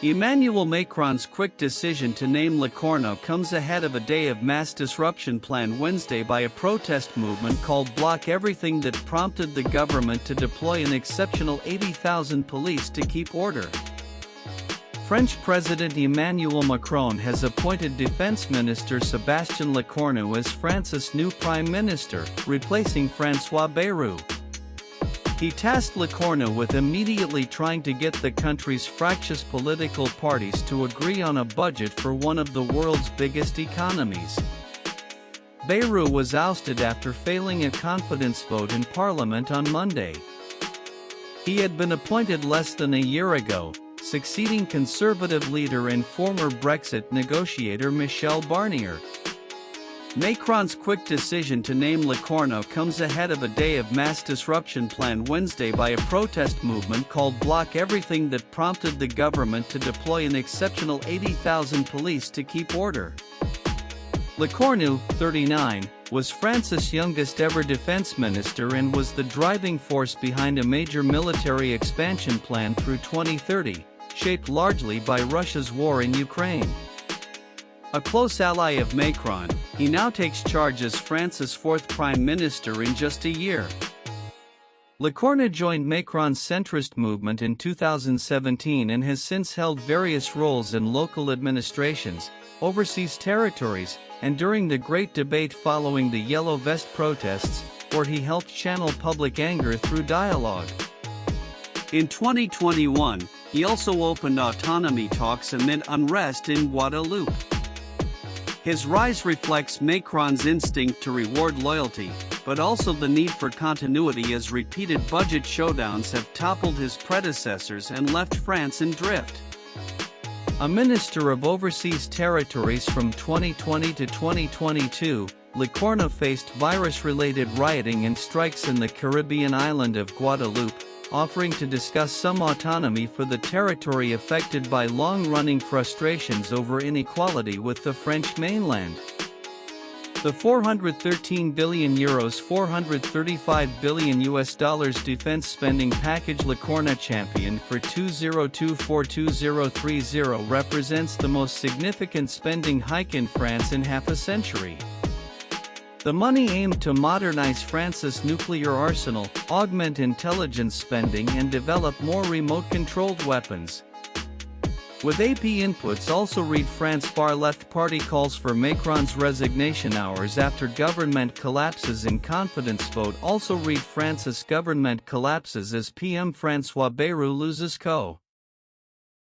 Emmanuel Macron's quick decision to name Lecornu comes ahead of a day of mass disruption planned Wednesday by a protest movement called Block Everything that prompted the government to deploy an exceptional 80,000 police to keep order. French President Emmanuel Macron has appointed Defense Minister Sebastien Lecornu as France's new Prime Minister, replacing François Bayrou. He tasked Lecornu with immediately trying to get the country's fractious political parties to agree on a budget for one of the world's biggest economies. Bayrou was ousted after failing a confidence vote in Parliament on Monday. He had been appointed less than a year ago, succeeding Conservative leader and former Brexit negotiator Michel Barnier. Macron's quick decision to name Lecornu comes ahead of a day of mass disruption planned Wednesday by a protest movement called Block Everything that prompted the government to deploy an exceptional 80,000 police to keep order. Lecornu, 39, was France's youngest ever defense minister and was the driving force behind a major military expansion plan through 2030, shaped largely by Russia's war in Ukraine. A close ally of Macron, he now takes charge as France's fourth prime minister in just a year. Lecornu joined Macron's centrist movement in 2017 and has since held various roles in local administrations, overseas territories, and during the Great Debate following the Yellow Vest protests, where he helped channel public anger through dialogue. In 2021, he also opened autonomy talks amid unrest in Guadeloupe. His rise reflects Macron's instinct to reward loyalty, but also the need for continuity as repeated budget showdowns have toppled his predecessors and left France in drift. A minister of overseas territories from 2020 to 2022, Lecornu faced virus-related rioting and strikes in the Caribbean island of Guadeloupe, offering to discuss some autonomy for the territory affected by long-running frustrations over inequality with the French mainland. The €413 billion $435 billion defense spending package Lecornu championed for 2024-2030 represents the most significant spending hike in France in half a century. The money aimed to modernize France's nuclear arsenal, augment intelligence spending and develop more remote-controlled weapons. With AP inputs also read France far-left party calls for Macron's resignation hours after government collapses in confidence vote also read France's government collapses as PM François Bayrou loses co.